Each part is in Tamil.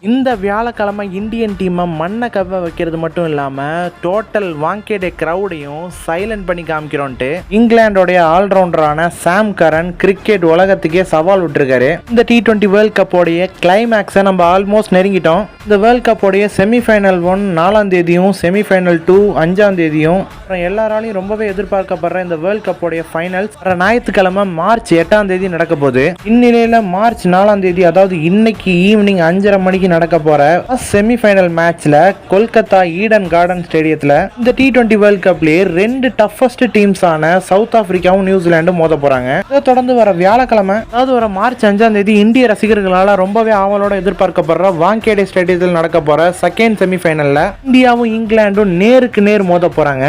இந்த வியாழக்கிழமை இந்தியன் டீமை மண்ணை கவ வைக்கிறது மட்டும் இல்லாமல் டோட்டல் வாங்கேடே க்ரௌடையும் சைலண்ட் பண்ணி காமிக்கிறோன்ட்டு இங்கிலாண்டோடைய ஆல்ரவுண்டரான சாம் கரன் கிரிக்கெட் உலகத்துக்கே சவால் விட்டுருக்காரு. இந்த T20 வேர்ல்ட் கப்போடைய கிளைமேக்ஸை நம்ம ஆல்மோஸ்ட் நெருங்கிட்டோம். இந்த வேர்ல்ட் கப்போடைய செமிஃபைனல் 1 4ஆம் தேதியும் செமிஃபைனல் 2 5ஆம் தேதியும் எல்லாராலையும் ரொம்பவே எதிர்பார்க்கப்படுற இந்த வேர்ல்ட் கப்போடைய ஃபைனல்ஸ் ஞாயிற்றுக்கிழமை மார்ச் 8ஆம் தேதி நடக்க போகுது. இந்நிலையில மார்ச் 4ஆம் தேதி அதாவது இன்னைக்கு ஈவினிங் 5:30 மணிக்கு நடக்க போற செமிஃபைனல் மேட்ச்ல கொல்கத்தா ஈடன் கார்டன் ஸ்டேடியத்துல இந்த T20 வேர்ல்ட் கப்லயே 2 டஃபஸ்ட் டீம்ஸான சவுத் ஆப்பிரிக்காவும் நியூசிலாண்டும் மோத போறாங்க. இதை தொடர்ந்து வர வியாழக்கிழமை அதாவது வர மார்ச் 5ஆம் தேதி இந்திய ரசிகர்களால ரொம்பவே ஆவலோட எதிர்பார்க்கப்படுற வாங்கேடே ஸ்டேடியத்தில் நடக்க போற செகண்ட் செமிஃபைனல்ல இந்தியாவும் இங்கிலாண்டும் நேருக்கு நேர் மோத போறாங்க.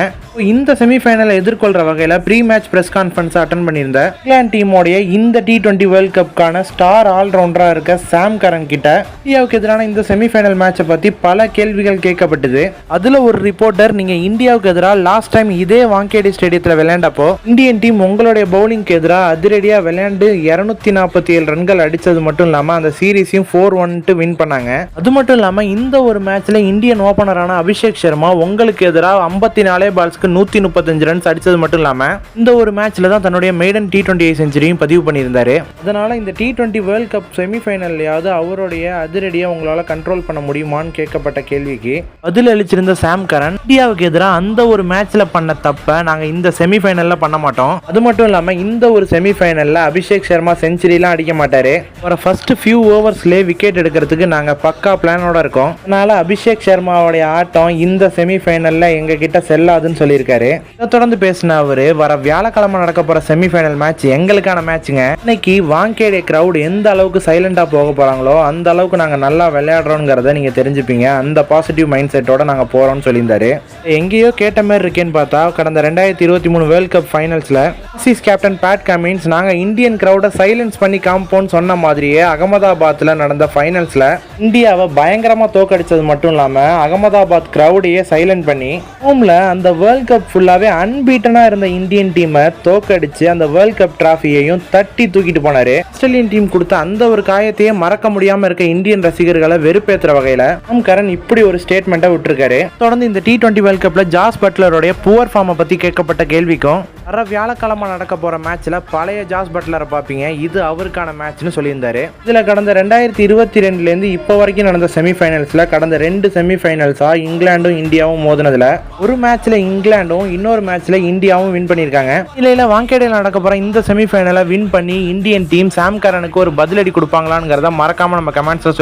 இந்த செமிஃபைனலை எதிர்கொள்ற வகையில pre match press conference attend பண்ணியிருந்த இங்கிலாந்து டீமோடைய இந்த T20 வேர்ல்ட் கப்கான ஸ்டார் ஆல்ரவுண்டரா இருக்க சாம் கரன் கிட்ட இந்தியாவுக்கு எதிரான இந்த செமிஃபைனல் மேட்சை பத்தி பல கேள்விகள் கேட்கப்பட்டது. அதுல ஒரு ரிப்போர்ட்டர், நீங்க இந்தியாவுக்கு எதிராக லாஸ்ட் டைம் இதே வாங்கேடே ஸ்டேடியத்தில் விளையாண்டப்போ இந்தியன் டீம் உங்களுடைய பவுலிங்க்கு எதிராக அதிரடியா விளையாண்டு 247 ரன்கள் அடிச்சது மட்டும் இல்லாம அந்த சீரீஸையும் 4-1 வின் பண்ணாங்க. அது மட்டும் இல்லாம இந்த ஒரு மேட்ச்ல இந்தியன் ஓபனரான அபிஷேக் சர்மா உங்களுக்கு எதிராக 54 பால்ஸ்க்கு 135 ரன்ஸ் அடிச்சது மட்டும் இல்லாம இந்த ஒரு மேட்ச்ல தான் தன்னுடைய மெய்டன் T20 செஞ்சுரியும் பதிவு பண்ணியிருந்தாரு. அதனால இந்த T20 வேர்ல்ட் கப் செமிஃபைனல்லையாவது அவருடைய அதிரடியை உங்களால கண்ட்ரோல் பண்ண முடியுமான்னு கேட்கப்பட்ட கேள்விக்கு பதில் அளிச்சிருந்த சாம் கரன், இந்தியாவுக்கு எதிராக அந்த ஒரு மேட்ச்ல பண்ண தப்ப நாங்க இந்த செமிஃபைனல்ல பண்ண மாட்டோம். அது மட்டும் இல்லாம இந்த ஒரு செமிஃபைனல்ல அபிஷேக் சர்மா செஞ்சுரிலாம் அடிக்க மாட்டாரு. ஒரு ஃபர்ஸ்ட் ஃபியூ ஓவர்ஸ்லேயே விக்கெட் எடுக்கிறதுக்கு நாங்க பக்கா பிளானோட இருக்கோம். அதனால அபிஷேக் சர்மாவுடைய ஆட்டம் இந்த செமிஃபைனல்ல எங்க கிட்ட செல்லாதுன்னு சொல்லியிருக்காரு. இதை தொடர்ந்து பேசின அவரு, வர வியாழக்கிழமை நடக்க போற செமிஃபைனல் மேட்ச் எங்களுக்கான மேட்சுங்க. இன்னைக்கு வாங்கேடே கிரவுட் எந்த அளவுக்கு சைலண்டா போக போறாங்களோ அந்த அளவுக்கு நாங்க நல்லா விளையாடுறோங்கிறத நீங்க தெரிஞ்சுப்பீங்க. அந்த பாசிட்டிவ் மைண்ட் செட்டோட நாங்க போறோம்னு சொல்லியிருந்தாரு. எங்கேயோ கேட்ட மாதிரி இருக்கேன்னு பார்த்தா கடந்த 2023 வேர்ல்ட் கப் ஃபைனல்ஸ்ல ஆசிஸ் கேப்டன் பேட் கமின்ஸ் நாங்க இந்தியன் கிரவுட சைலன்ஸ் பண்ணி காம்போன்னு சொன்ன மாதிரியே அகமதாபாத்ல நடந்த ஃபைனல்ஸ்ல இந்தியாவை பயங்கரமா தோக்கடிச்சது மட்டும் இல்லாம அகமதாபாத் கிரவுடையே சைலண்ட் பண்ணி ஹோம்ல அந்த வேர்ல்ட் கப் ஃபுல்லாவே அன்பீட்டனா இருந்த இந்தியன் டீமை தோக்கடிச்சு அந்த வேர்ல்ட் கப் டிராஃபியையும் தட்டி தூக்கிட்டு போனாரு. ஆஸ்திரேலியன் டீம் கொடுத்த அந்த ஒரு காயத்தையே மறக்க முடியாம இருக்க இந்தியன் ரசிகர்களை வெறுப்பேற்றுற வகையில சாம் கரன் இப்படி ஒரு ஸ்டேட்மெண்ட்டை விட்டுருக்காரு. தொடர்ந்து இந்த T20 வேர்ல்ட் கப்ல ஜாஸ் பட்லருடைய புவர் ஃபார்மை பத்தி கேட்கப்பட்ட கேள்விக்கும் வர வியாழக்கிழமை நடக்க போற மேட்ச்ல பழைய ஜாஸ் பட்லரை பார்ப்பீங்க, இது அவருக்கான மேட்ச்னு சொல்லியிருந்தாரு. இதுல கடந்த 2022 இருந்து இப்போ வரைக்கும் நடந்த செமிஃபைனல்ஸ்ல கடந்த 2 செமிஃபைனல்ஸா இங்கிலாண்டும் இந்தியாவும் மோதினதுல ஒரு மேட்ச்ல இங்கிலாண்டும் இன்னொரு மேட்ச்ல இந்தியாவும் வின் பண்ணியிருக்காங்க. இல்ல வாங்கேடேல நடக்க போற இந்த செமிஃபைனலை வின் பண்ணி இந்தியன் டீம் சாம் கரனுக்கு ஒரு பதிலடி கொடுப்பாங்களாங்கிறத மறக்காம நம்ம கமெண்ட்ஸ்ல சொல்லி